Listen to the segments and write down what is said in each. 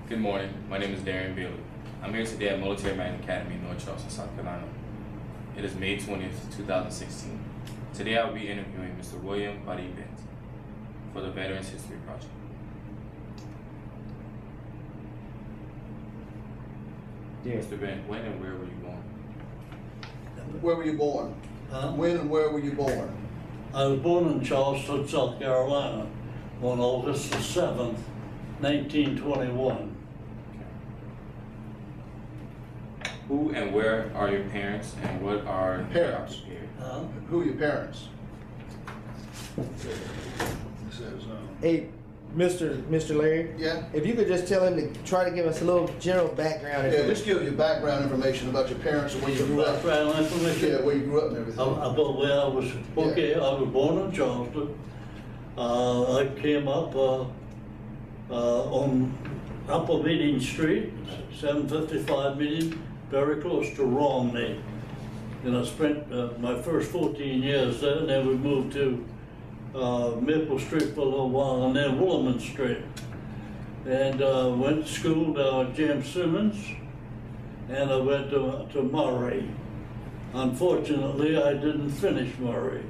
Good morning. My name is Darian Bailey. I'm here today at Military Man Academy in North Charleston, South Carolina. It is May 20th, 2016. Today I will be interviewing Mr. William Bendt for the Veterans History Project. Mr. Bendt, when and where were you born? Where were you born? When and where were you born? I was born in Charleston, South Carolina on August the 7th, 1921. Who and where are your parents, and what are their Parents. occupations? Who are your parents? Hey, Mr. Larry, Yeah? if you could just tell him to try to give us a little general background. Yeah, just give your background information about your parents and where you grew up. Background information. Yeah, where you grew up and everything. About where I was, okay, I was born in Charleston. I came up on Upper Meeting Street, 755 Meeting, very close to Romney. And I spent my first 14 years there, and then we moved to Maple Street for a little while, and then Woolman Street. And went to school down at James Simmons, and I went to Murray. Unfortunately, I didn't finish Murray.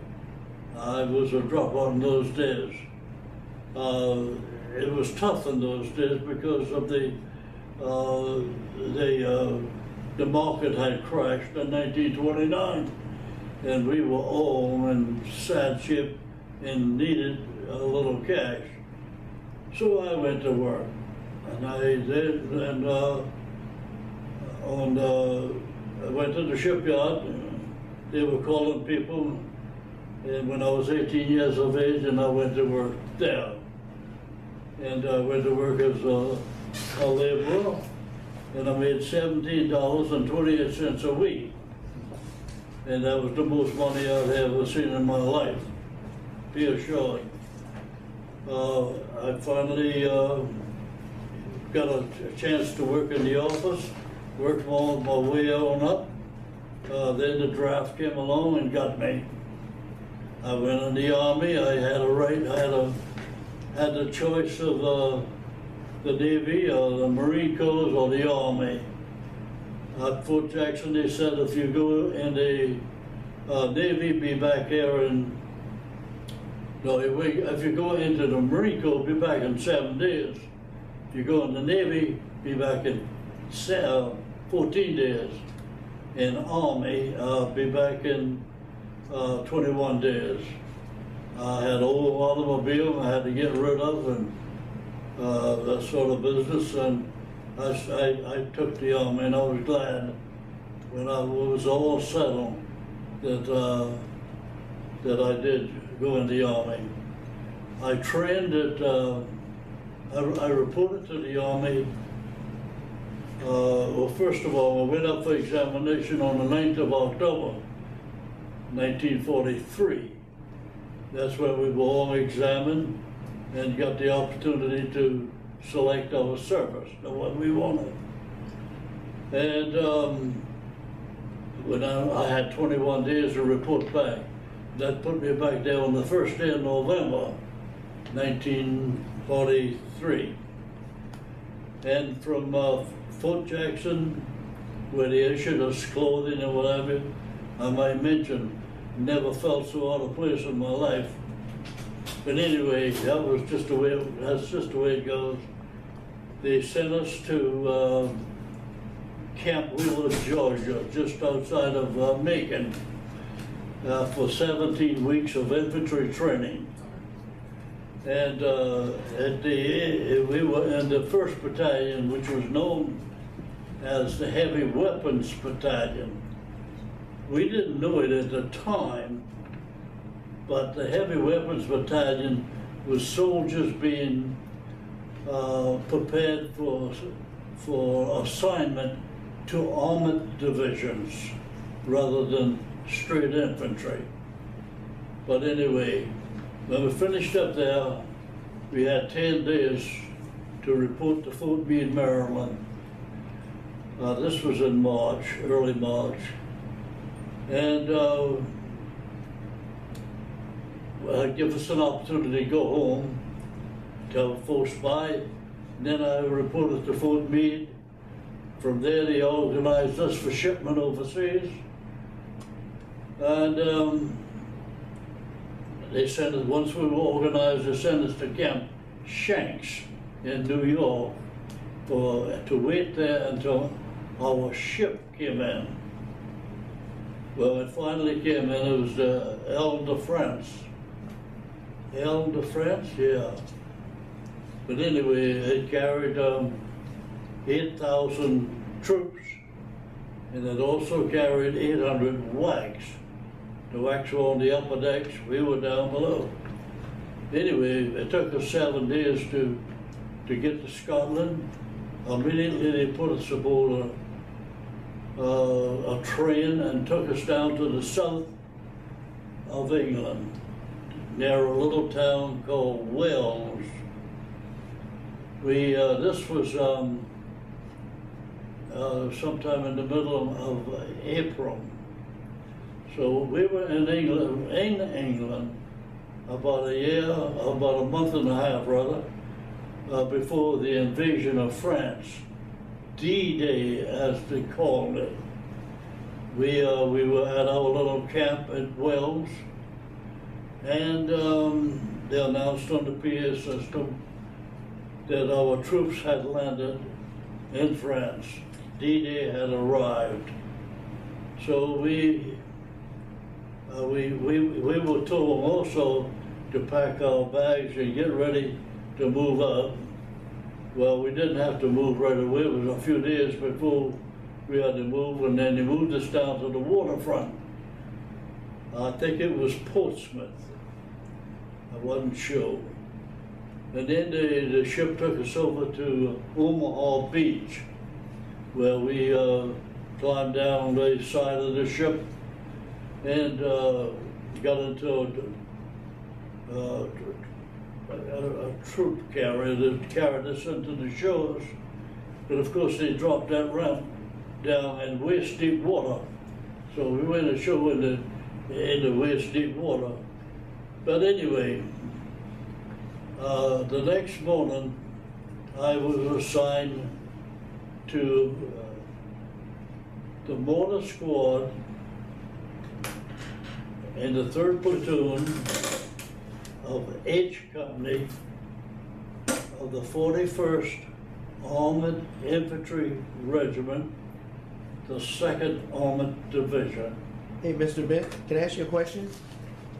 I was a dropout in those days. It was tough in those days because of the market had crashed in 1929, and we were all in sad shape and needed a little cash. So I went to work, and I did, and I went to the shipyard. They were calling people, and when I was 18 years of age, and I went to work there. And I went to work as a laborer, and I made $17.28 a week. And that was the most money I'd ever seen in my life, be assured. I finally got a chance to work in the office, worked my way on up. Then the draft came along and got me. I went in the Army. I had had the choice of the Navy or the Marine Corps or the Army. At Fort Jackson, they said if you go in the Navy, be back here in, no, if you go into the Marine Corps, be back in 7 days. If you go in the Navy, be back in 14 days. In Army, be back in 21 days. I had an old automobile I had to get rid of, and that sort of business, and I took the Army, and I was glad when I was all settled that I did go in the Army. I trained at, I reported to the Army, well, first of all, I went up for examination on the 9th of October, 1943. That's where we were all examined and got the opportunity to select our service, what we wanted. And when I had 21 days to report back, that put me back there on the first day of November, 1943. And from Fort Jackson, where they issued us clothing and whatever, I might mention, never felt so out of place in my life. But anyway, that's just the way it goes. They sent us to Camp Wheeler, Georgia, just outside of Macon, for 17 weeks of infantry training. And we were in the 1st Battalion, which was known as the Heavy Weapons Battalion. We didn't know it at the time, but the Heavy Weapons Battalion was soldiers being prepared for assignment to armored divisions rather than straight infantry. But anyway, when we finished up there, we had 10 days to report to Fort Meade, Maryland. This was in March, early March. And give us an opportunity to go home, tell folks bye, Then I reported to Fort Meade. From there, they organized us for shipment overseas. And they sent us, once we were organized, they sent us to Camp Shanks in New York to wait there until our ship came in. Well, it finally came in. It was the Elm de France. Elm de France, yeah. But anyway, it carried 8,000 troops, and it also carried 800 wags. The wags were on the upper decks, we were down below. Anyway, it took us 7 days to get to Scotland. Immediately they put us aboard a train and took us down to the south of England, near a little town called Wells. This was sometime in the middle of April. So we were in England about a month and a half rather, before the invasion of France. D-Day, as they called it. We were at our little camp at Wells, and they announced on the PA system that our troops had landed in France. D-Day had arrived. So we were told also to pack our bags and get ready to move up. Well, we didn't have to move right away. It was a few days before we had to move, and then they moved us down to the waterfront. I think it was Portsmouth. I wasn't sure. And then the ship took us over to Omaha Beach, where we climbed down the side of the ship and got into a troop carrier that carried us into the shores. But of course they dropped that ramp down in waist deep water. So we went ashore in the waist deep water. But anyway, the next morning I was assigned to the mortar squad in the 3rd platoon of H Company of the 41st Armored Infantry Regiment, the 2nd Armored Division. Hey, Mr. Bendt, can I ask you a question?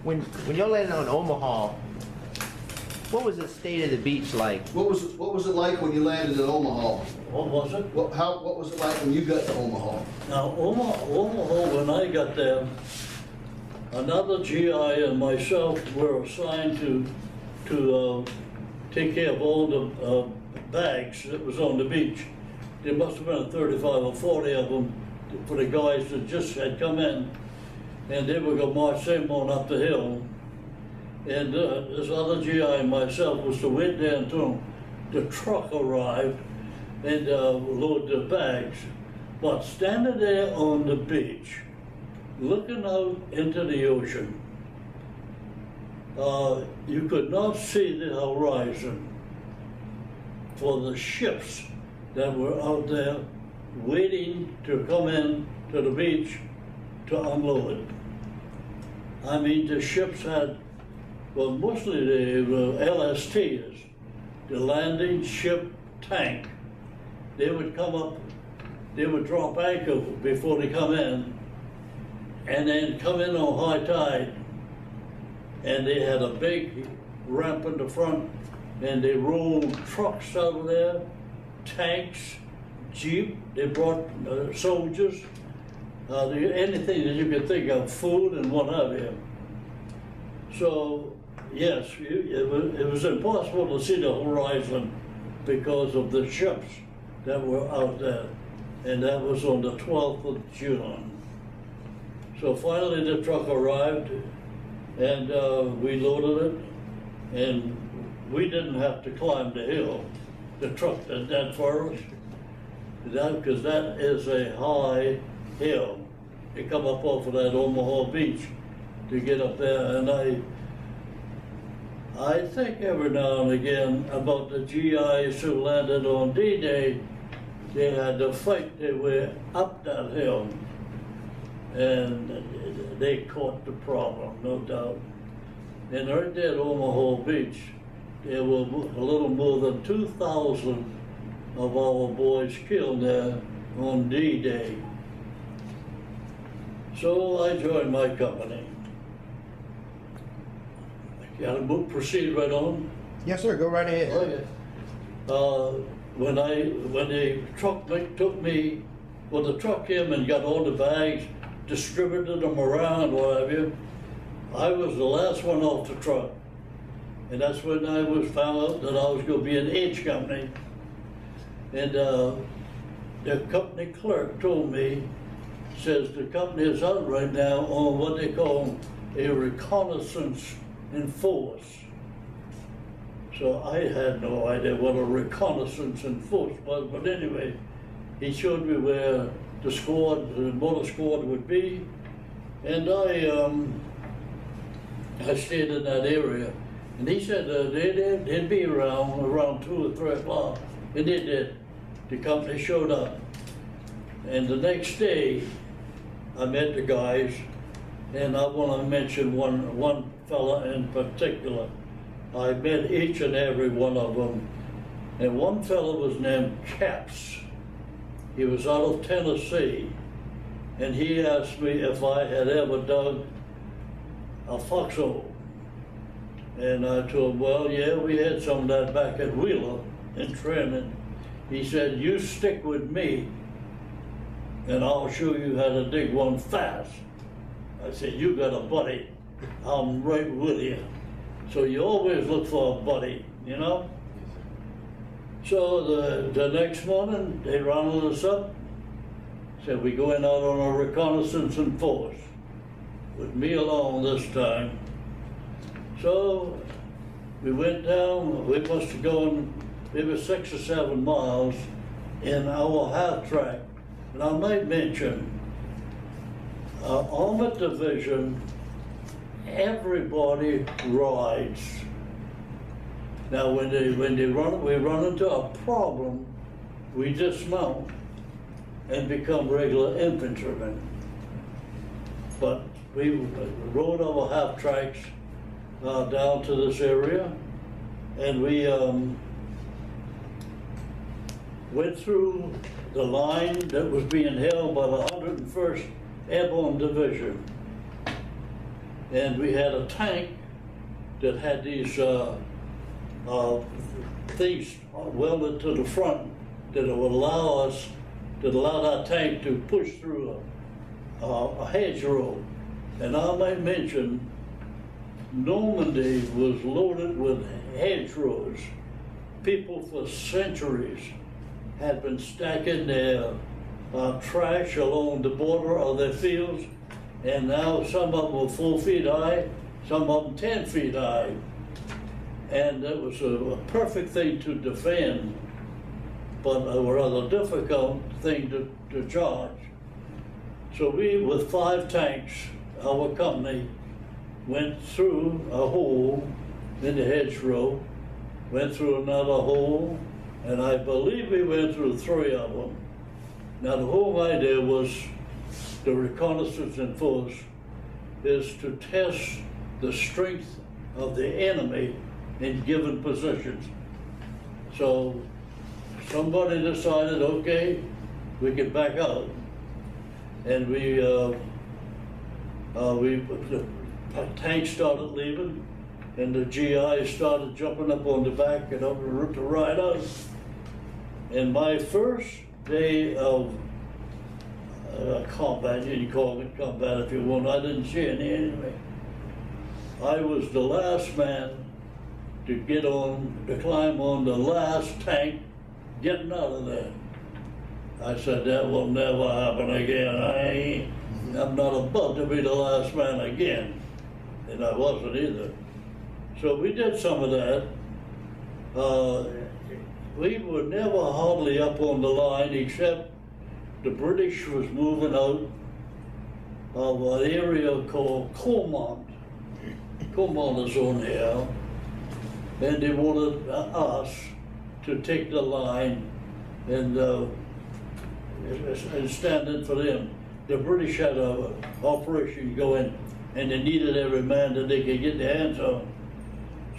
When y'all landed on Omaha, what was the state of the beach like? What was it like when you landed in Omaha? What was it? What was it like when you got to Omaha? Now, Omaha, when I got there, another GI and myself were assigned to take care of all the bags that was on the beach. There must have been 35 or 40 of them for the guys that just had come in, and they were going to march them on up the hill. And this other GI and myself was to wait there until the truck arrived and load the bags. But standing there on the beach, looking out into the ocean, you could not see the horizon for the ships that were out there waiting to come in to the beach to unload. I mean, the ships had, well, mostly they were LSTs, the landing ship tank. They would come up, they would drop anchor before they come in, and then come in on high tide. And they had a big ramp in the front, and they rolled trucks out of there, tanks, jeep. They brought soldiers, anything that you could think of, food and what have you. So yes, it was impossible to see the horizon because of the ships that were out there, and that was on the 12th of June. So finally the truck arrived, and we loaded it, and we didn't have to climb the hill. The truck did that for us, because that is a high hill. You come up off of that Omaha Beach to get up there, and I think every now and again about the GIs who landed on D-Day. They had to fight their way up that hill, and they caught the problem, no doubt. And right there at Omaha Beach, there were a little more than 2,000 of our boys killed there on D-Day. So I joined my company. Got to proceed right on. Yes, sir. Go right ahead. Okay. When the truck took me, well, the truck came and got all the bags, distributed them around, what have you. I was the last one off the truck. And that's when I was found out that I was going to be an H company. And the company clerk told me, says the company is out right now on what they call a reconnaissance in force. So I had no idea what a reconnaissance in force was, but anyway, he showed me where the squad, the motor squad would be, and I stayed in that area. And he said they'd be around 2 or 3 o'clock, and they did. The company showed up, and the next day, I met the guys, and I want to mention one fella in particular. I met each and every one of them, and one fellow was named Caps. He was out of Tennessee, and he asked me if I had ever dug a foxhole. And I told him, well, yeah, we had some of that back at Wheeler in training. He said, you stick with me, and I'll show you how to dig one fast. I said, you got a buddy, I'm right with you. So you always look for a buddy, you know? So the next morning, they rounded us up, said, we're going out on a reconnaissance in force, with me along this time. So we went down, we must have gone maybe 6 or 7 miles in our half track. And I might mention, on the division, everybody rides. Now, when we run into a problem, we dismount and become regular infantrymen. But we rode our half tracks down to this area, and we went through the line that was being held by the 101st Airborne Division. And we had a tank that had these things welded to the front that would allow that tank to push through a hedgerow. And I might mention, Normandy was loaded with hedgerows. People for centuries had been stacking their trash along the border of their fields, and now some of them were 4 feet high, some of them 10 feet high. And it was a perfect thing to defend, but a rather difficult thing to charge. So we, with 5 tanks, our company, went through a hole in the hedgerow, went through another hole, and I believe we went through 3 of them. Now the whole idea was, the reconnaissance in force is to test the strength of the enemy in given positions. So somebody decided, okay, we could back out. And the tanks started leaving, and the GIs started jumping up on the back and up the route to ride us. And my first day of combat, you can call it combat if you want, I didn't see any anyway. I was the last man to climb on the last tank getting out of there. I said, that will never happen again. I'm not about to be the last man again. And I wasn't either. So we did some of that. We were never hardly up on the line, except the British was moving out of an area called Comont. Comont is on here. and they wanted us to take the line and stand in for them. The British had an operation going, and they needed every man that they could get their hands on.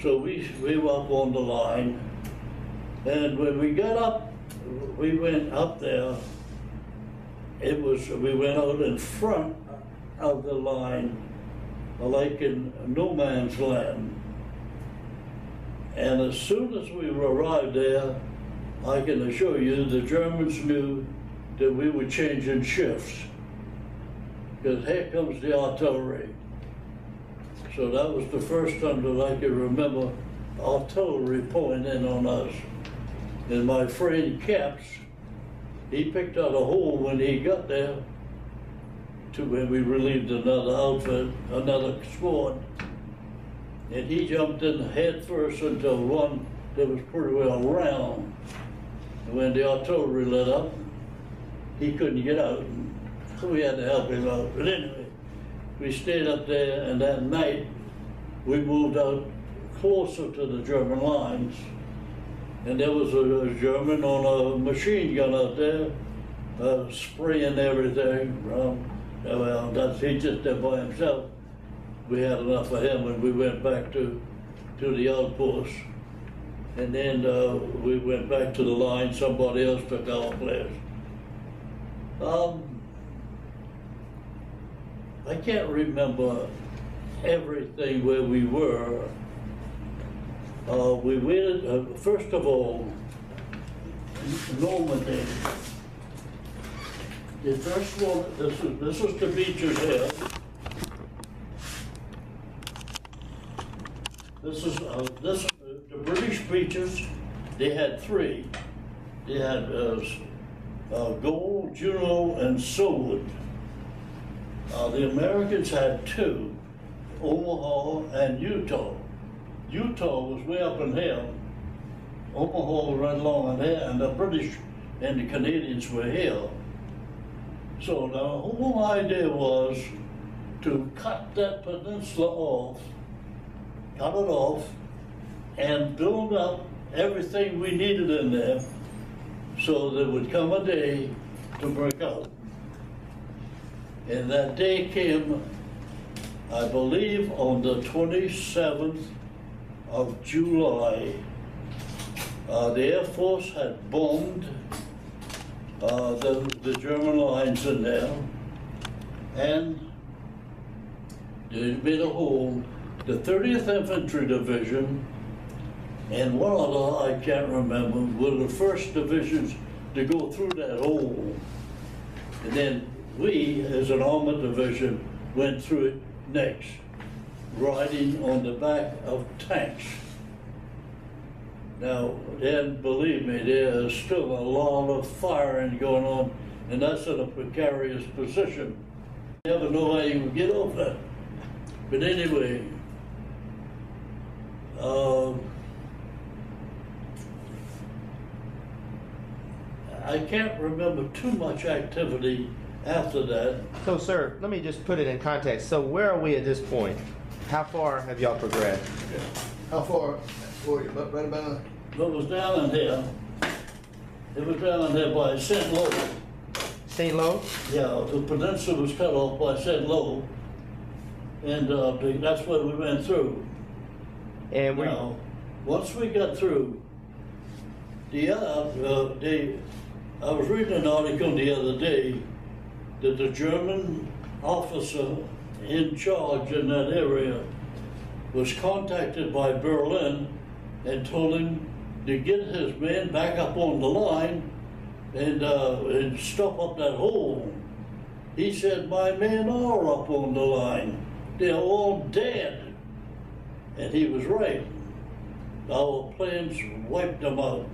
So we were up on the line, and when we got up, we went up there. We went out in front of the line, like in no man's land. And as soon as we arrived there, I can assure you the Germans knew that we were changing shifts, because here comes the artillery. So that was the first time that I can remember artillery pouring in on us. And my friend Caps, he picked out a hole when he got there to where we relieved another outfit, another squad. And he jumped in head first into one that was pretty well round. And when the artillery lit up, he couldn't get out. So we had to help him out. But anyway, we stayed up there, and that night we moved out closer to the German lines. And there was a German on a machine gun out there, spraying everything. Well, he just did by himself. We had enough of him, and we went back to the outpost. And then we went back to the line. Somebody else took our place. I can't remember everything where we were. We waited, first of all, Normandy. The first one, this is the beaches here. This is the British beaches. They had three. They had Gold, Juno, and Seward. The Americans had two, Omaha and Utah. Utah was way up in here. Omaha was right along in here, and the British and the Canadians were here. So the whole idea was to cut that peninsula off, cut it off, and build up everything we needed in there, so there would come a day to break out. And that day came, I believe, on the 27th of July. The Air Force had bombed the German lines in there, and they made a hole. The 30th Infantry Division and one other, I can't remember, were the first divisions to go through that hole. And then we, as an armored division, went through it next, riding on the back of tanks. Now, then, believe me, there is still a lot of firing going on, and that's in a precarious position. You never know how you will get over that. But anyway, I can't remember too much activity after that. So, sir, let me just put it in context. So, where are we at this point? How far have y'all progressed? How far were you? Right about? It was down in here. It was down in here by St. Lo. St. Lo? Yeah, the peninsula was cut off by St. Lo, and that's what we went through. And Now, once we got through, I was reading an article the other day that the German officer in charge in that area was contacted by Berlin and told him to get his men back up on the line and stop up that hole. He said, "My men are up on the line. They're all dead." And he was right. Our planes wiped them out.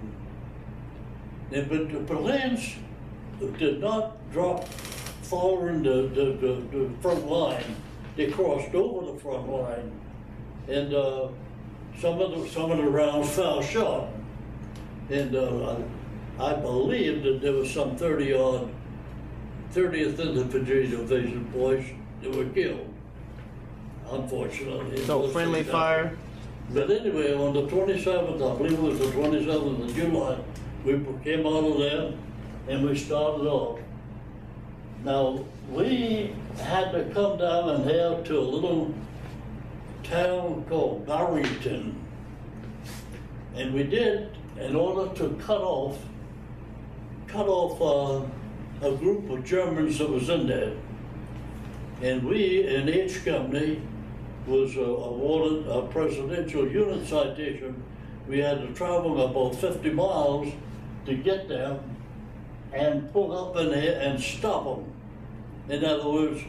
But the planes did not drop following the front line. They crossed over the front line, and some of the rounds fell short. And I believe that there was some 30-odd 30th Infantry Division boys that were killed, unfortunately. so friendly fire? But anyway, on the 27th, I believe it was the 27th of July, we came out of there and we started off. Now, we had to come down and head to a little town called Barrington. And we did in order to cut off a group of Germans that was in there. And we, in each company, was awarded a presidential unit citation. We had to travel about 50 miles to get there and pull up in there and stop them. In other words,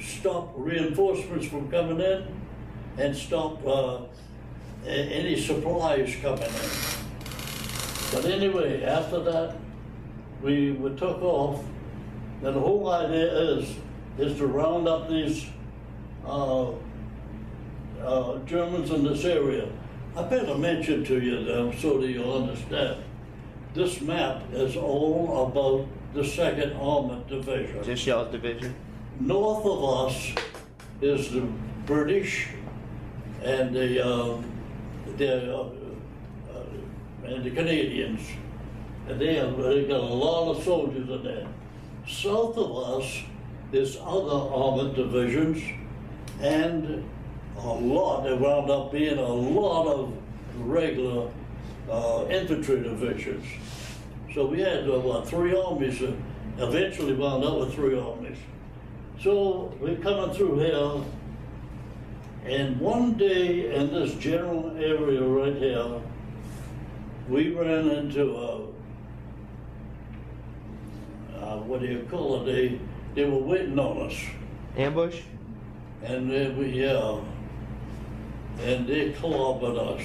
stop reinforcements from coming in and stop any supplies coming in. But anyway, after that, we took off, and the whole idea is to round up these Germans in this area. I better mention to you them so that you'll understand. This map is all about the 2nd Armored Division. Just y'all's division? North of us is the British and the Canadians. And they got a lot of soldiers in there. South of us is other armored divisions, and there wound up being a lot of regular infantry divisions. So we had 3 armies, and eventually wound up with 3 armies. So we're coming through here, and one day in this general area right here, we ran into what do you call it? They were waiting on us. Ambush? And and they clobbered us.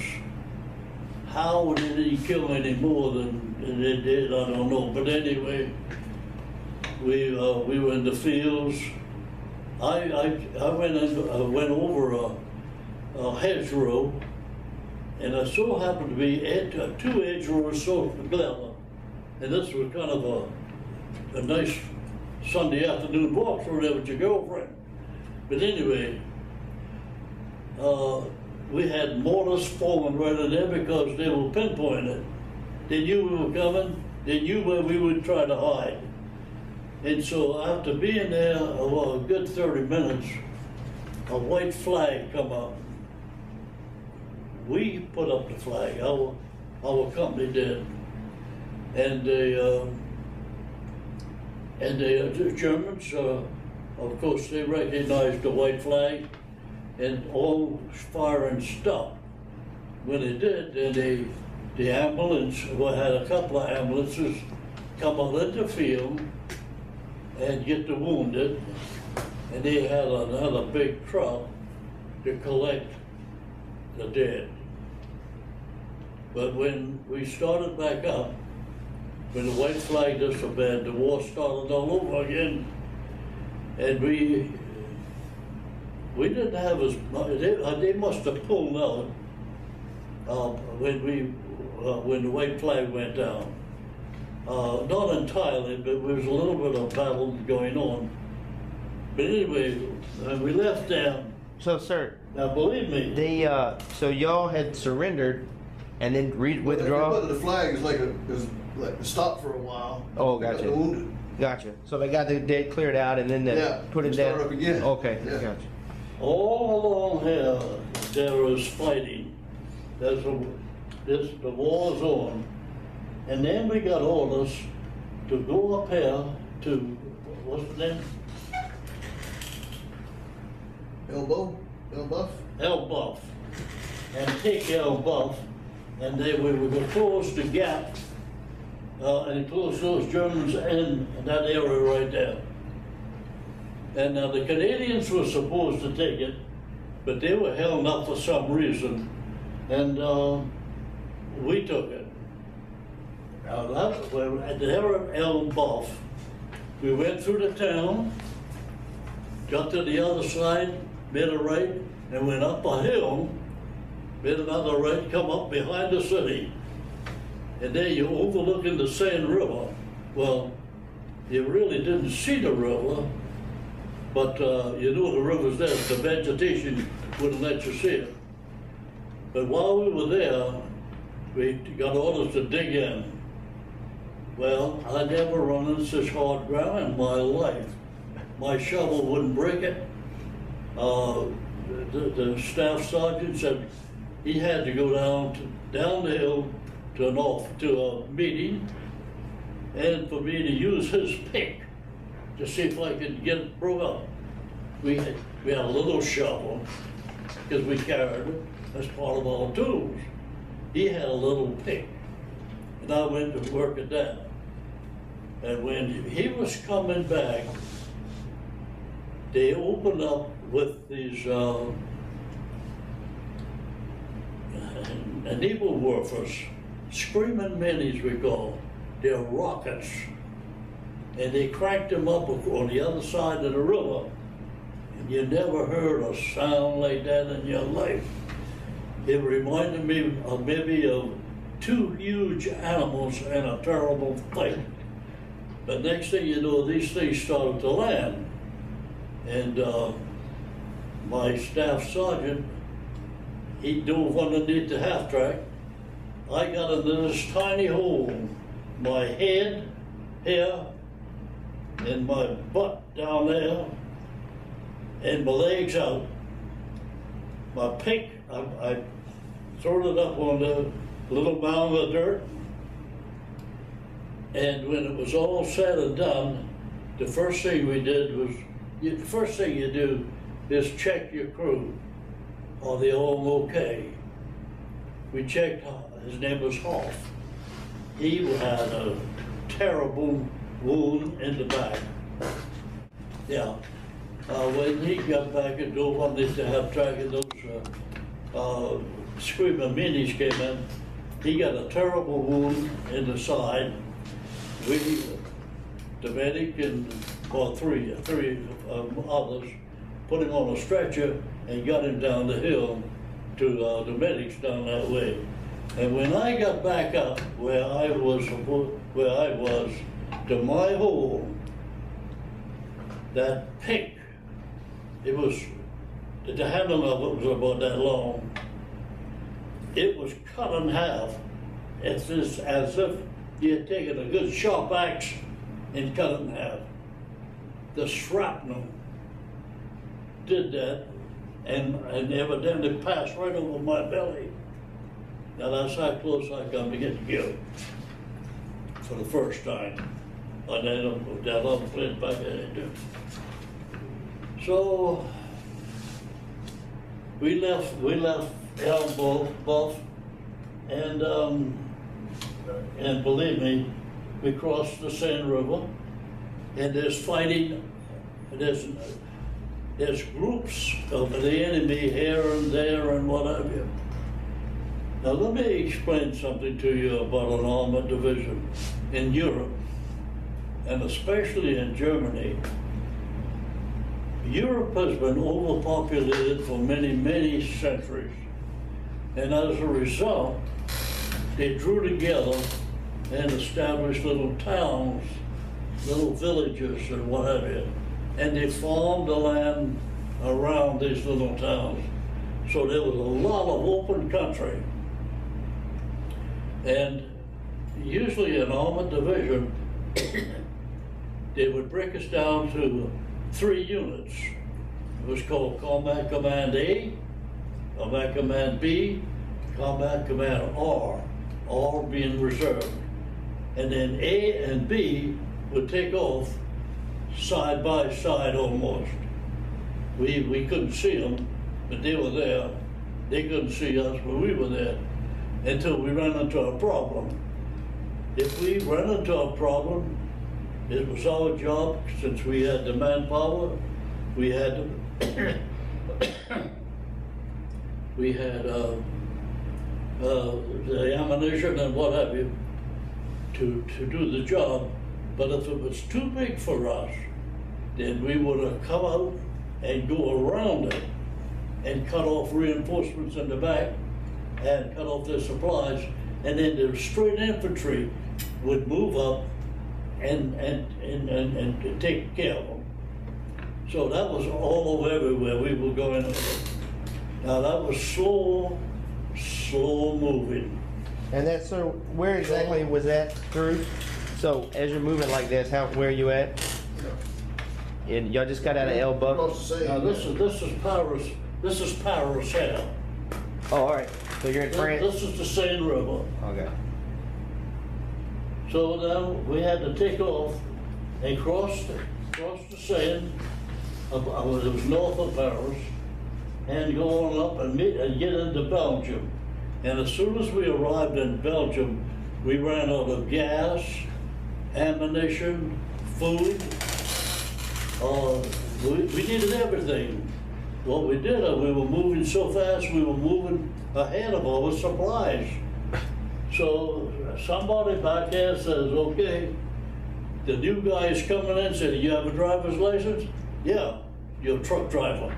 How did he kill any more than they did, I don't know. But anyway, we were in the fields. I went over a hedgerow, and I so happened to be at 2 hedgerows so together. And this was kind of a nice Sunday afternoon walk for there with your girlfriend. But anyway, we had mortars falling right in there because they were pinpointed. They knew we were coming. They knew where we would try to hide. And so after being there a good 30 minutes, a white flag come up. We put up the flag, our company did. And the Germans, of course, they recognized the white flag, and all firing stopped. When they did, then the ambulance, had a couple of ambulances come out in the field and get the wounded, and they had another big truck to collect the dead. But when we started back up, when the white flag disappeared, the war started all over again, and we didn't have as much. They must have pulled out when the white flag went down. Not entirely, but there was a little bit of battle going on. But anyway, we left there. So, sir, Now, believe me, so y'all had surrendered and then withdraw? But the flag is like a stop for a while. Oh, They got gotcha. the wounded. Gotcha. So they got the dead cleared out and then they Yeah, put it they start down? up again. Okay, Yeah. gotcha. all along here, there was fighting. The war's on. And then we got orders to go up here to, what's the name? Elbuff? Elbuff. And take Elbuff. And we were going to close the gap and close those Germans in that area right there. And the Canadians were supposed to take it, but they were held up for some reason, and we took it. Now we're at the Elbuff. We went through the town, got to the other side, made a right, and went up a hill, made another right, come up behind the city. And there you're overlooking the Seine River. Well, you really didn't see the river, but you knew the river's there. The vegetation wouldn't let you see it. But while we were there, we got orders to dig in. Well, I never run in such hard ground in my life. My shovel wouldn't break it. The staff sergeant said he had to go down the hill to a meeting, and for me to use his pick to see if I could get it broke up. We had a little shovel because we carried it as part of our tools. He had a little pick, and I went to work at that. And when he was coming back, they opened up with these naval warfers, screaming minis we call. They're rockets. And they cranked them up on the other side of the river. And you never heard a sound like that in your life. It reminded me of maybe of two huge animals in a terrible fight. But next thing you know, these things started to land. And my staff sergeant, he dove underneath the half track. I got into this tiny hole, my head here, and my butt down there, and my legs out. My pick, I threw it up on the little mound of dirt. And when it was all said and done, the first thing we did was, the first thing you do is check your crew. Are they all okay? We checked, his name was Hoff. He had a terrible wound in the back. Yeah. When he got back and dove underneath the half track and those screaming minis came in, he got a terrible wound in the side. The medic and three others put him on a stretcher and got him down the hill to the medics down that way. And when I got back up where I was to my hole, that pick, it was, the handle of it was about that long. It was cut in half. It's just as if you had taken a good sharp axe and cut it in half. The shrapnel did that and evidently passed right over my belly. Now that's how close I come to getting killed for the first time. And then that other flint back in. So we left Elm Bluff, and believe me, we crossed the Seine River, and there's fighting. There's groups of the enemy here and there and what have you. Now let me explain something to you about an armored division in Europe, and especially in Germany. Europe has been overpopulated for many, many centuries. And as a result, they drew together and established little towns, little villages and what have you. And they farmed the land around these little towns. So there was a lot of open country. And usually an armored division, they would break us down to 3 units. It was called Combat Command A, Combat Command B, Combat Command R, all being reserved. And then A and B would take off side by side almost. We couldn't see them, but they were there. They couldn't see us, but we were there until we ran into a problem. If we ran into a problem, it was our job, since we had the manpower, we had the ammunition and what have you to do the job. But if it was too big for us, then we would have come out and go around it and cut off reinforcements in the back and cut off their supplies, and then the straight infantry would move up and take care of them. So that was all over everywhere we were going. Now that was slow slow moving. And that's, so where exactly was that through? So as you're moving like this, where are you at? And y'all just got out of El Buck? Across the sea. Now this is Paris. This is Paris here. Oh, all right. So you're in France? This is the Seine River. Okay. So now we had to take off and cross the Seine. It was north of Paris, and go on up and get into Belgium. And as soon as we arrived in Belgium, we ran out of gas, ammunition, food. We needed everything. What we did, we were moving so fast, we were moving ahead of our supplies. So somebody back here says, okay, the new guy is coming in, said, you have a driver's license? Yeah, you're a truck driver.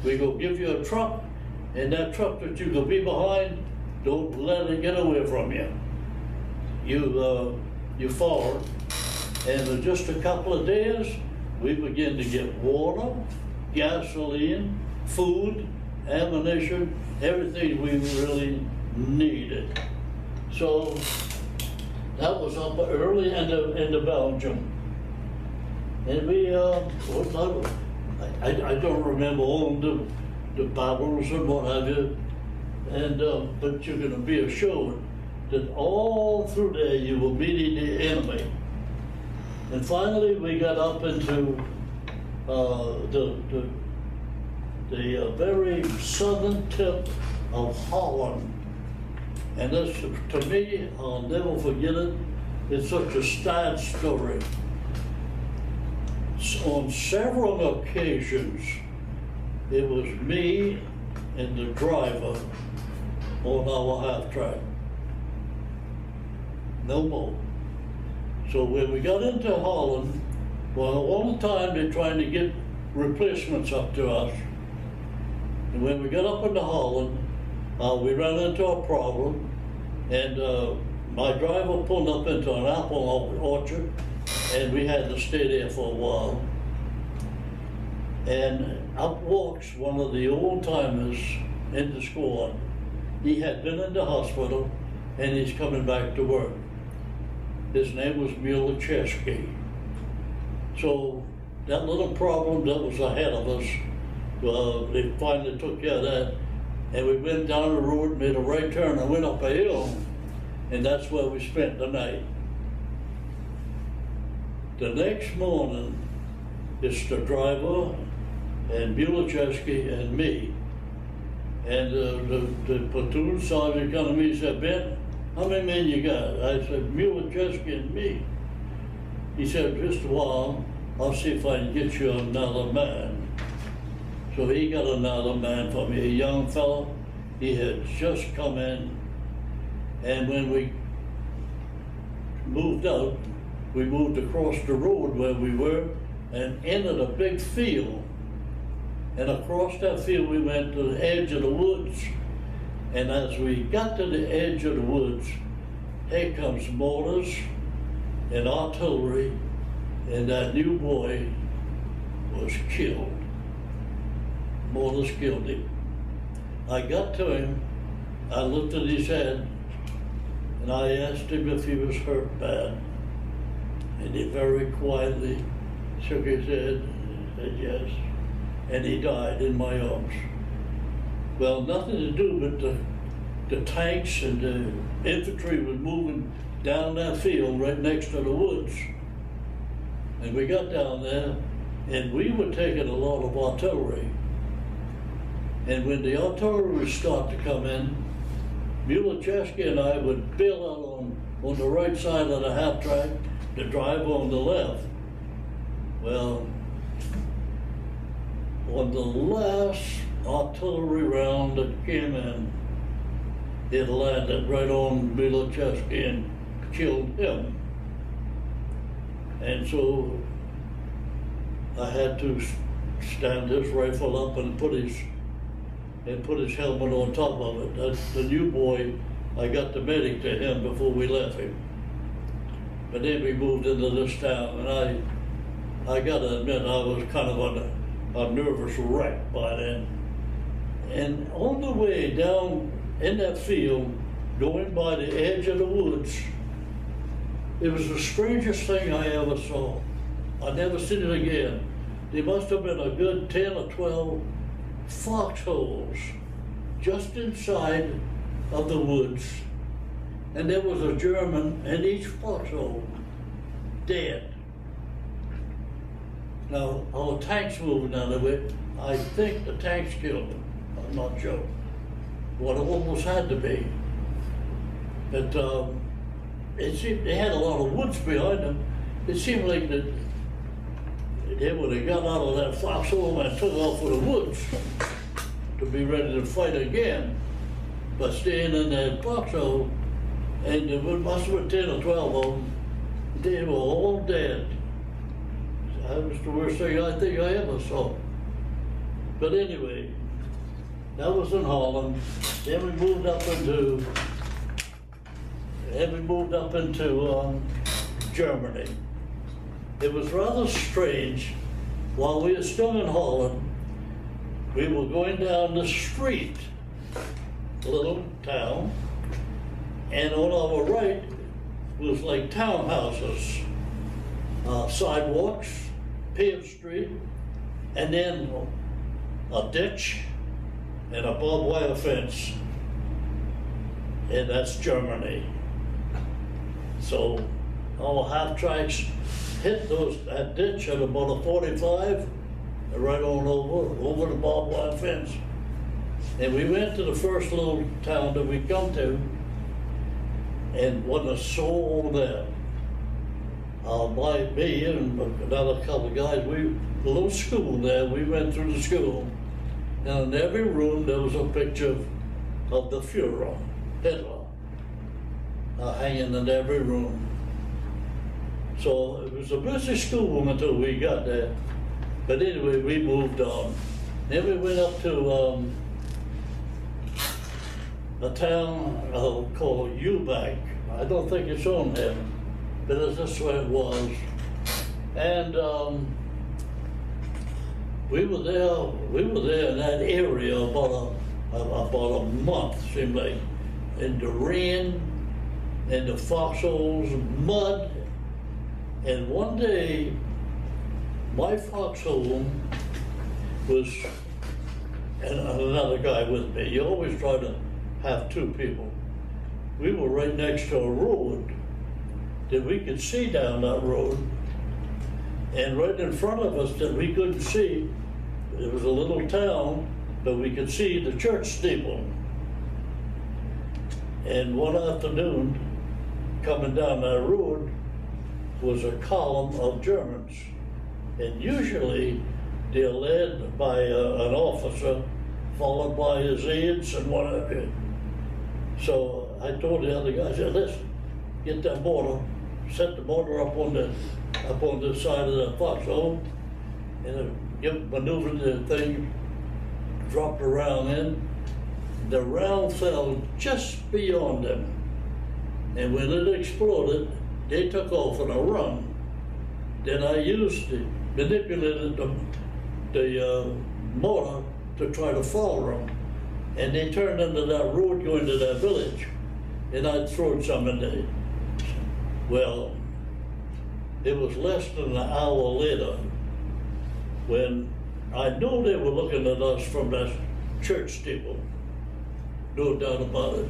We go give you a truck, and that truck that you could be behind, don't let it get away from you. You follow. And in just a couple of days, we begin to get water, gasoline, food, ammunition, everything we really needed. So that was up early into Belgium. And we, I don't remember all the battles and what have you, and but you're going to be assured that all through there you were meeting the enemy. And finally we got up into the very southern tip of Holland. And this, to me, I'll never forget it. It's such a sad story. On several occasions, it was me and the driver on our half-track. No more. So when we got into Holland, well, all the time they're trying to get replacements up to us. And when we got up into Holland, we ran into a problem, and my driver pulled up into an apple orchard, and we had to stay there for a while. And up walks one of the old timers in the squad. He had been in the hospital, and he's coming back to work. His name was Chesky. So that little problem that was ahead of us, they finally took care of that. And we went down the road, made a right turn, and went up a hill, and that's where we spent the night. The next morning, it's the driver and Chesky and me. And the platoon sergeant come to me and said, Bendt, how many men you got? I said, Chesky and me. He said, just a while, I'll see if I can get you another man. So he got another man for me, a young fellow. He had just come in. And when we moved out, we moved across the road where we were and entered a big field. And across that field, we went to the edge of the woods. And as we got to the edge of the woods, here comes mortars and artillery, and that new boy was killed. Mortars killed him. I got to him, I looked at his head, and I asked him if he was hurt bad. And he very quietly shook his head and said yes. And he died in my arms. Well, nothing to do but the tanks and the infantry was moving down that field right next to the woods. And we got down there, and we were taking a lot of artillery. And when the artillery would start to come in, Chesky and I would bail out on the right side of the half-track, the driver on the left. Well, on the last artillery round that came in, it landed right on Chesky and killed him. And so I had to stand his rifle up and put his helmet on top of it. That's the new boy. I got the medic to him before we left him. But then we moved into this town, and I gotta admit, I was kind of a nervous wreck by then. And on the way down in that field, going by the edge of the woods. It was the strangest thing I ever saw. I never seen it again. There must have been a good 10 or 12 foxholes just inside of the woods. And there was a German in each foxhole, dead. Now, our tanks moving out of it, I think the tanks killed him. I'm not sure. What it almost had to be. But it seemed they had a lot of woods behind them. It seemed like that they would have got out of that foxhole and took off for the woods to be ready to fight again. But staying in that foxhole, and there must have been 10 or 12 of them, they were all dead. That was the worst thing I think I ever saw. But anyway, that was in Holland. Then we moved up into Germany. It was rather strange. While we were still in Holland, we were going down the street, little town, and on our right was like townhouses, sidewalks, paved street, and then a ditch and a barbed wire fence. And that's Germany. So our half tracks hit that ditch at about a 45, and right on over the barbed wire fence. And we went to the first little town that we come to, and wasn't a soul there. Me and another couple of guys, the little school there, we went through the school, and in every room there was a picture of the Fuhrer, Hitler, hanging in every room. So it was a busy school until we got there. But anyway, we moved on. Then we went up to a town called Ubach. I don't think it's on there, but that's where it was. And we were there in that area about a month, seemed like, in the rain, in the foxholes, mud. And one day, my foxhole was, and another guy with me. You always try to have two people. We were right next to a road that we could see down that road. And right in front of us that we couldn't see, it was a little town, but we could see the church steeple. And one afternoon, coming down that road, was a column of Germans. And usually they're led by an officer, followed by his aides and whatever. So I told the other guy, I said, listen, get that mortar, set the mortar up on the side of the foxhole, and maneuvered the thing, dropped a round in. The round fell just beyond them. And when it exploded, they took off on a run. Then I manipulated the mortar to try to follow them. And they turned into that road going to that village. And I'd thrown some in there. Well, it was less than an hour later when I knew they were looking at us from that church steeple. No doubt about it.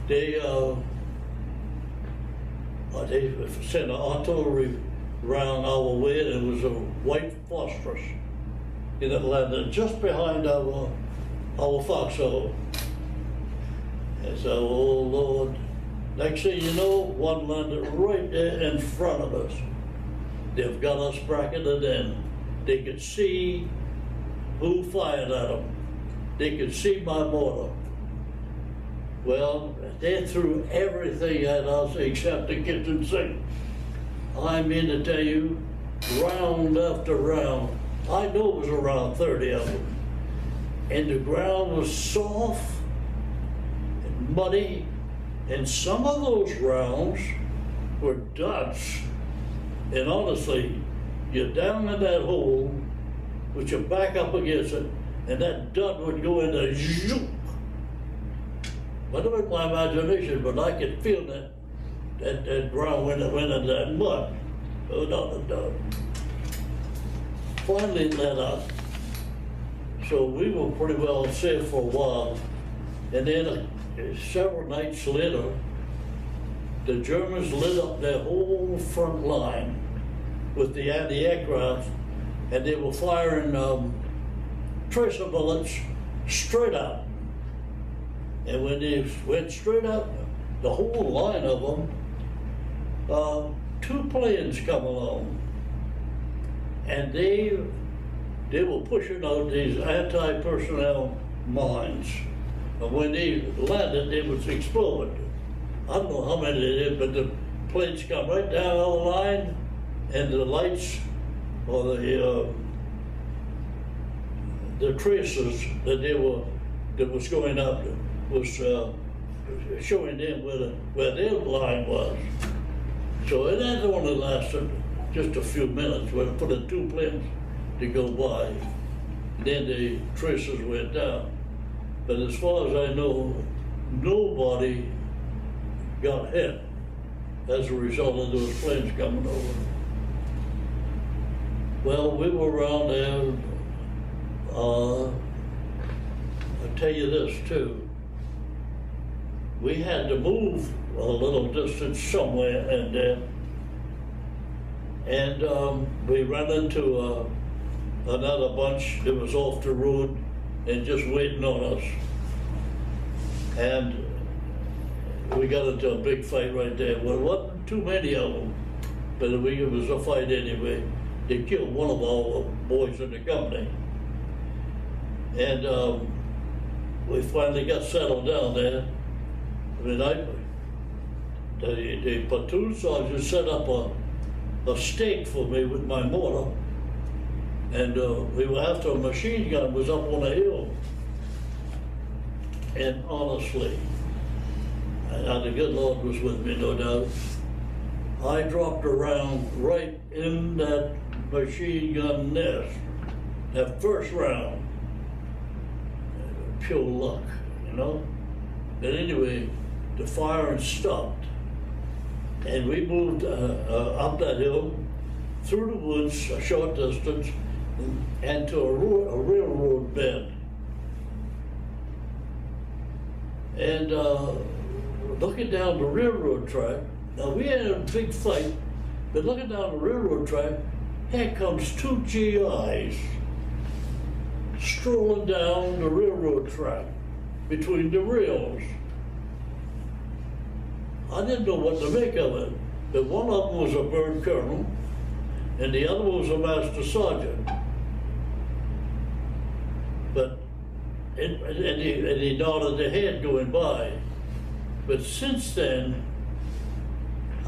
They sent an artillery round our way, and it was a white phosphorus. And it landed just behind our foxhole. And so, oh Lord, next thing you know, one landed right there in front of us. They've got us bracketed in. They could see who fired at them. They could see my mortar. Well, they threw everything at us except the kitchen sink. I mean to tell you, round after round, I know it was around 30 of them. And the ground was soft and muddy, and some of those rounds were duds. And honestly, you're down in that hole, with your back up against it, and that dud would go into zoop, Whether it's my imagination, but I could feel that ground when it went in that mud. Finally it let up. So we were pretty well safe for a while. And then several nights later, the Germans lit up their whole front line with the anti-aircraft, and they were firing tracer bullets straight up. And when they went straight up, the whole line of them, 2 planes come along, and they were pushing out these anti-personnel mines. And when they landed, they would explode. I don't know how many they did, but the planes come right down the line, and the lights or the traces that was going up was showing them where their line was. So it had only lasted just a few minutes for the 2 planes to go by. Then the traces went down. But as far as I know, nobody got hit as a result of those planes coming over. Well, we were around there. I'll tell you this too. We had to move a little distance somewhere in there, and we ran into another bunch that was off the road and just waiting on us. And we got into a big fight right there. Well, it wasn't too many of them, but it was a fight anyway. They killed one of our boys in the company. And we finally got settled down there. I mean, the platoon sergeant set up a stake for me with my mortar. And we were after a machine gun was up on a hill. And honestly, and the good Lord was with me, no doubt, I dropped around right in that machine gun nest, that first round. Pure luck, you know? But anyway, the firing stopped. And we moved up that hill, through the woods, a short distance, and to a railroad bed. And looking down the railroad track, now we had a big fight, but looking down the railroad track, here comes 2 GIs strolling down the railroad track between the rails. I didn't know what to make of it, but one of them was a bird colonel, and the other was a master sergeant. But and he nodded their head going by. But since then,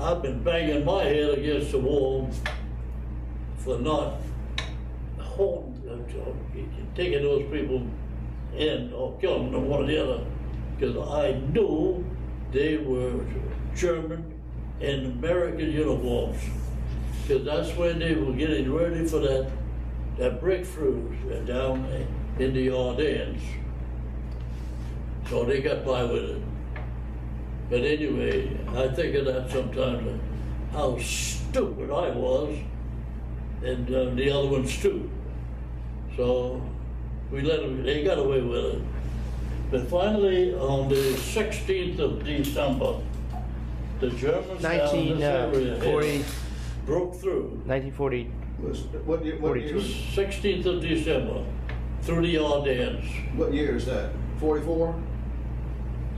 I've been banging my head against the wall for not taking those people in or killing them, one or the other, because I knew they were German in American uniforms, because that's when they were getting ready for that breakthrough down in the Ardennes. So they got by with it. But anyway, I think of that sometimes, how stupid I was, and the other ones too. So we let them, they got away with it. But finally, on the 16th of December, the Germans down this area broke through. 1940. What year? 16th of December, through the Ardennes. What year is that? 44?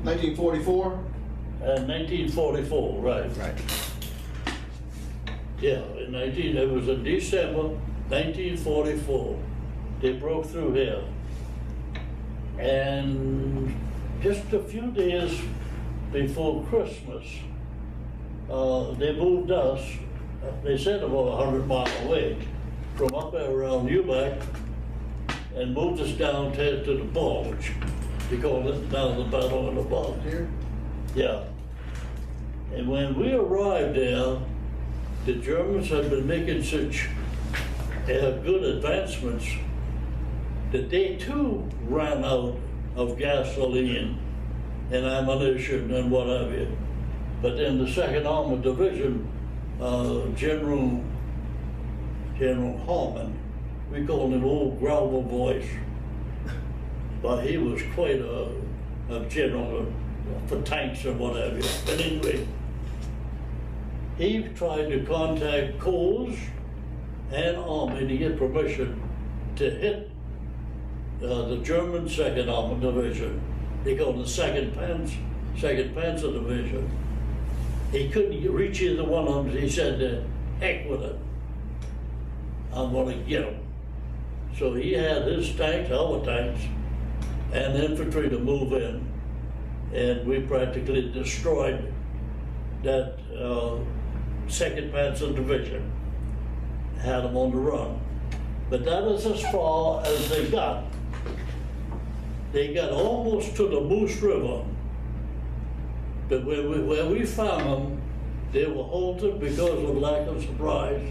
1944? 1944, right. Right. Yeah, it was in December 1944. They broke through here. And just a few days before Christmas, they moved us, they said about 100 miles away, from up there around Ubac, and moved us down to the Bulge. They called it down the Battle of the Bulge. Here? Yeah. And when we arrived there, the Germans had been making such good advancements that they too ran out of gasoline and ammunition and what have you. But in the 2nd Armored Division, General Harmon, we called him Old Gravel Voice, but he was quite a general for tanks and what have you. But anyway, he tried to contact Corps and Army to get permission to hit the German 2nd Armored Division. They called it the 2nd Panzer Division. He couldn't reach either one of them. He said, heck with it. I'm gonna get them. So he had his tanks, our tanks, and infantry to move in. And we practically destroyed that 2nd Panzer Division. Had them on the run. But that is as far as they got. They got almost to the Moose River. But where we found them, they were halted because of lack of supplies,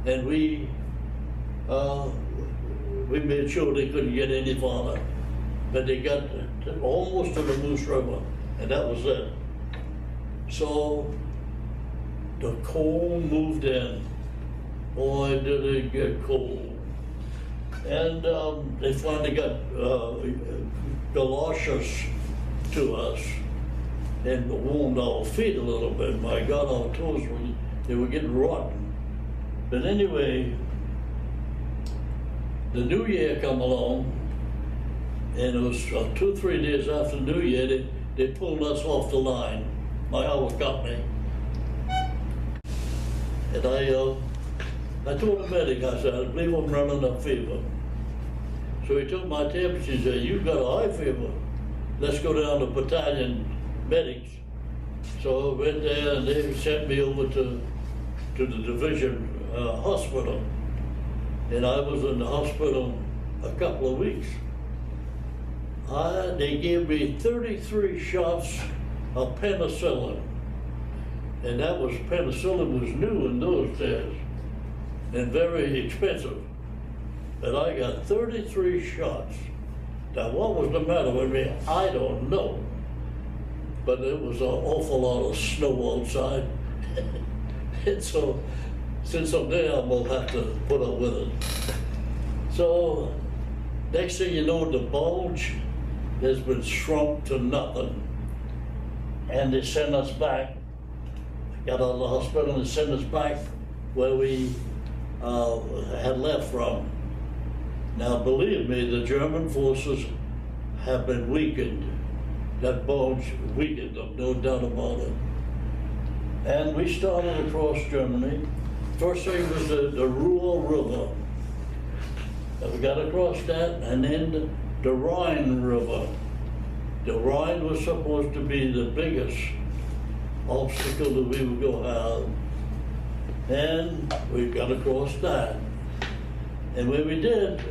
and we made sure they couldn't get any farther. But they got almost to the Moose River, and that was it. So the cold moved in. Boy, did it get cold. And they finally got galoshes to us and warmed our feet a little bit. My God, our toes they were getting rotten. But anyway, the New Year come along, and it was 2 or 3 days after New Year, they pulled us off the line, our company. And I told the medic, I said, I believe I'm running a fever. So he took my temperature and said, you've got a high fever. Let's go down to battalion medics. So I went there and they sent me over to the division hospital. And I was in the hospital a couple of weeks. They gave me 33 shots of penicillin. And penicillin was new in those days and very expensive. But I got 33 shots. Now what was the matter with me? I don't know. But it was an awful lot of snow outside. And so, since I'm there, I'm gonna have to put up with it. So, next thing you know, the Bulge has been shrunk to nothing. And they sent us back, got out of the hospital and sent us back where we had left from. Now, believe me, the German forces have been weakened. That Bulge weakened them, no doubt about it. And we started across Germany. First thing was the Ruhr River. And we got across that, and then the Rhine River. The Rhine was supposed to be the biggest obstacle that we were going to have. And we got across that. And when we did,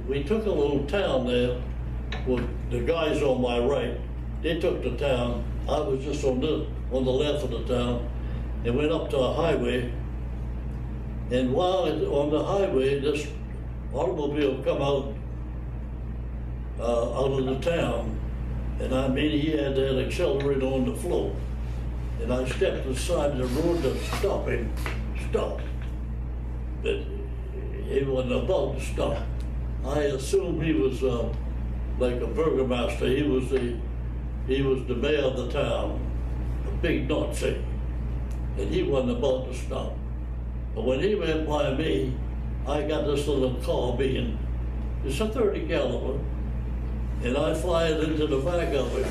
we took a little town there with the guys on my right. They took the town. I was just on the left of the town, and went up to a highway. And while on the highway, this automobile come out of the town, and I mean he had that accelerator on the floor. And I stepped aside the road to stop him. Stop. But he wasn't about to stop. I assumed he was like a burgomaster. He was the mayor of the town, a big Nazi, and he wasn't about to stop. But when he went by me, I got this little carbine. It's a 30 caliber, and I fired into the back of it.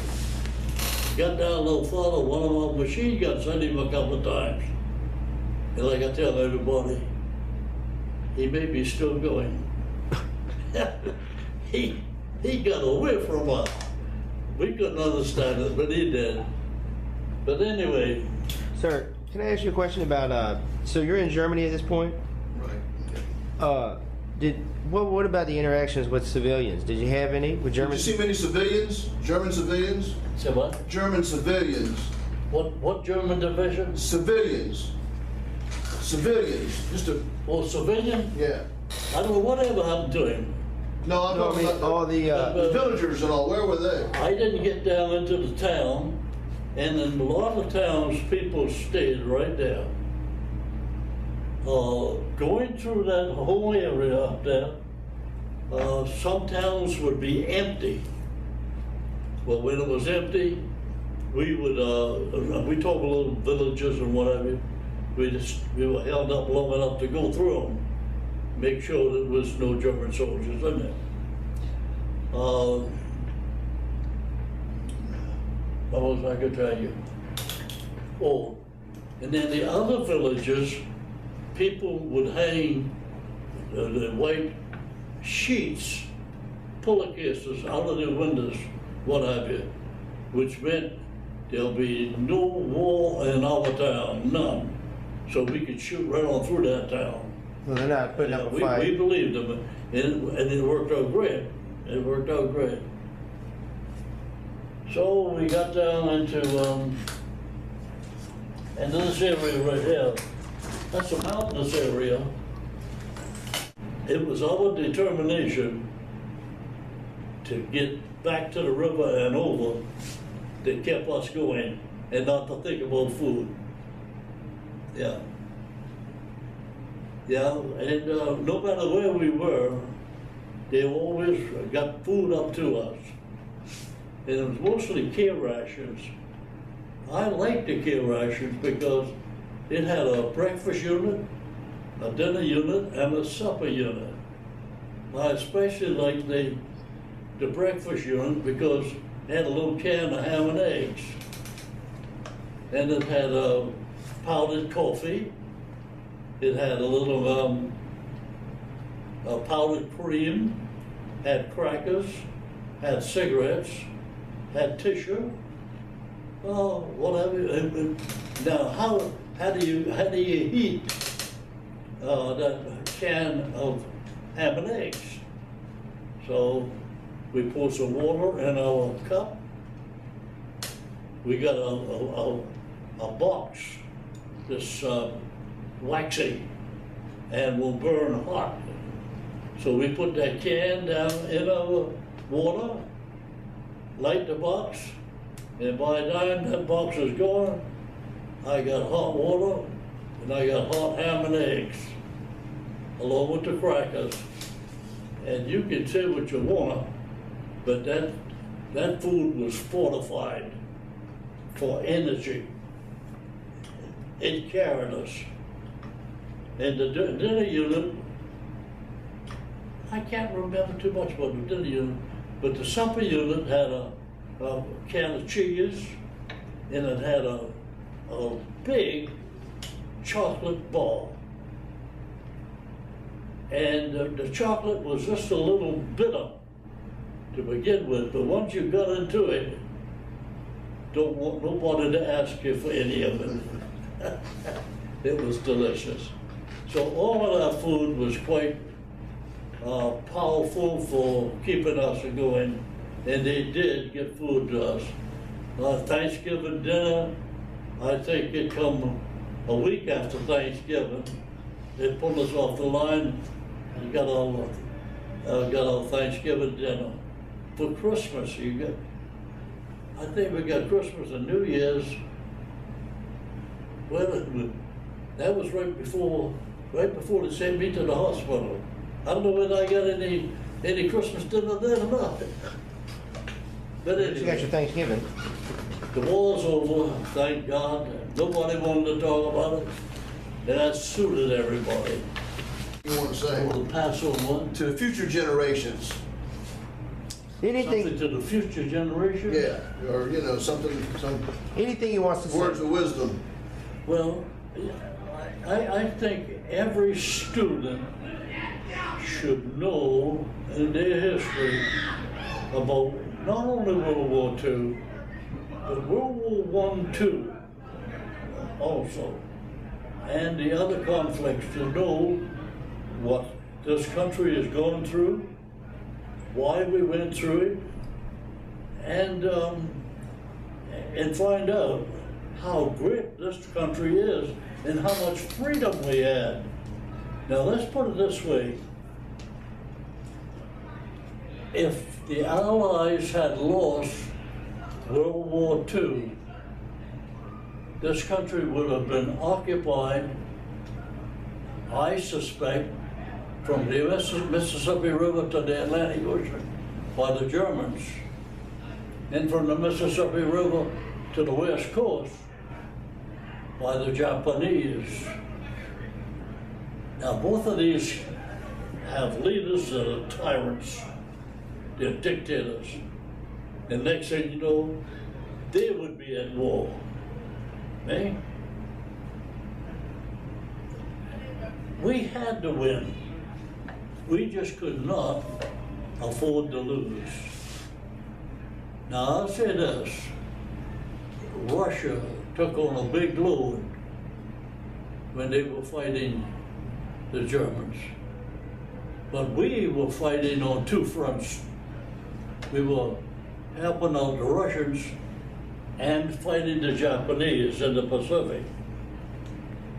Got down a little farther, one of my machine guns hit him a couple of times. And like I tell everybody, he may be still going. He got away from us. We couldn't understand it, but he did. But anyway. Sir, can I ask you a question about, so you're in Germany at this point? Right. What about the interactions with civilians? Did you have any with German? Did you see many civilians? German civilians? Say what? German civilians. What German division? Civilians. Civilians. Just a, Oh, civilian? yeah. I don't know whatever happened to him. No, I'm No, I talking mean, about all the villagers and all, where were they? I didn't get down into the town, and in a lot of towns, people stayed right there. Going through that whole area up there, some towns would be empty. Well, when it was empty, we would, we talk about little villages and whatever, we were held up long enough to go through them, make sure there was no German soldiers in there. What was I gonna tell you? Oh, and then the other villages, people would hang the white sheets, pillowcases out of their windows, what have you, which meant there'll be no war in our town, none. So we could shoot right on through that town. So they're not putting up a fight. We believed them, and it worked out great. It worked out great. So we got down into this area right here. That's a mountainous area. It was our determination to get back to the river and over that kept us going, and not to think about food. Yeah. Yeah, and no matter where we were, they always got food up to us. And it was mostly care rations. I liked the care rations because it had a breakfast unit, a dinner unit, and a supper unit. I especially liked the breakfast unit because it had a little can of ham and eggs. And it had powdered coffee. It had a little powdered cream, had crackers, had cigarettes, had tissue, whatever. Now, how do you heat that can of ham and eggs? So we pour some water in our cup. We got a box, this waxy, and will burn hot. So we put that can down in our water, light the box, and by the time that box is going, I got hot water and I got hot ham and eggs, along with the crackers. And you can say what you want, but that food was fortified for energy. It carried us. And the dinner unit, I can't remember too much about the dinner unit, but the supper unit had a can of cheese, and it had a big chocolate ball. And the chocolate was just a little bitter to begin with, but once you got into it, don't want nobody to ask you for any of it. It was delicious. So all of our food was quite powerful for keeping us going, and they did get food to us. Thanksgiving dinner, I think it come a week after Thanksgiving. They pulled us off the line and got our Thanksgiving dinner. For Christmas, I think we got Christmas and New Year's. Well, that was right before they sent me to the hospital. I don't know whether I got any Christmas dinner then or not. But anyway, You got your Thanksgiving. the war's over, thank God. Nobody wanted to talk about it. And that suited everybody. You want to say? We'll pass on one. To the future generations. Anything, Something to the future generation? Yeah, or, you know, some anything he wants to say. words of wisdom. Well, I think every student should know in their history about not only World War II, but World War I too also, and the other conflicts, to know what this country is going through, why we went through it, and find out how great this country is and how much freedom we had. Now let's put it this way. if the Allies had lost World War II, this country would have been occupied, I suspect, from the Mississippi River to the Atlantic Ocean by the Germans, and from the Mississippi River to the West Coast by the Japanese. Now, both of these have leaders that are tyrants, they're dictators. And next thing you know, they would be at war. Eh? We had to win. We just could not afford to lose. Now, I'll say this. Russia took on a big load when they were fighting the Germans. But we were fighting on two fronts. We were helping out the Russians and fighting the Japanese in the Pacific.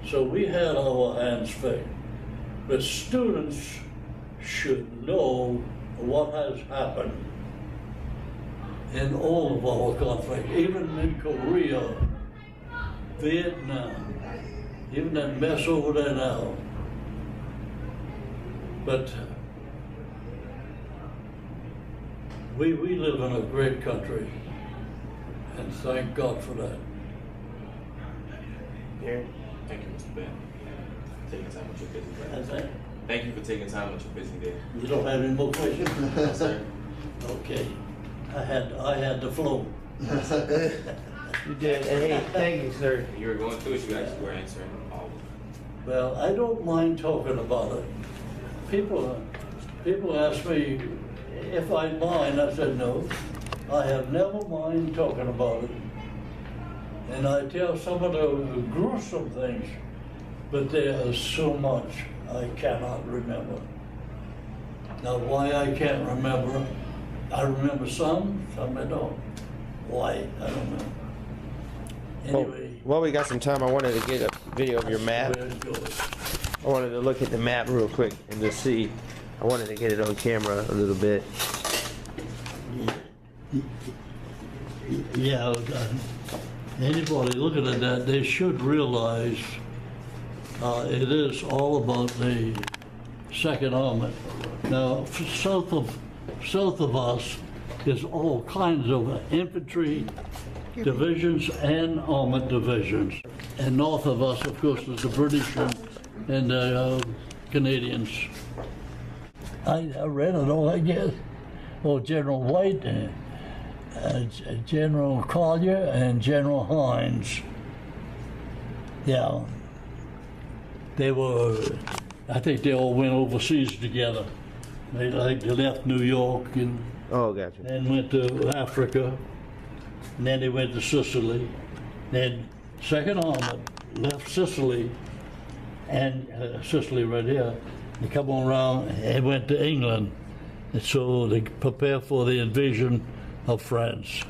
So we had our hands full. But students should know what has happened in all of our conflicts, even in Korea, Vietnam, even that mess over there now. But we live in a great country, and thank God for that. Thank you, Mr. Bendt, for taking time with your busy day. That's it. Thank you for taking time with your busy day. You don't have any more questions? No, sir. Okay. I had the flow. You did. And hey, thank you, sir. You were going through it, you actually were answering all of them. Well, I don't mind talking about it. People ask me if I mind. I said no. I have never mind talking about it. And I tell some of the gruesome things, but there is so much I cannot remember. Now, why I can't remember, I remember some I don't. Why? I don't know. Anyway. Well, we got some time. I wanted to get a video of your map. Where it goes. I wanted to look at the map real quick and just see. I wanted to get it on camera a little bit. Yeah, anybody looking at that, they should realize it is all about the Second Army. Now, south of us is all kinds of infantry divisions and armored divisions. And north of us, of course, is the British and the Canadians. I read it all, I guess. Oh, General White, General Collier, and General Hines. Yeah. They were, I think they all went overseas together. They left New York and Gotcha. then went to Africa, and then they went to Sicily. Then Second Armored left Sicily, and Sicily right here. They come on around and went to England, and so they prepare for the invasion of France.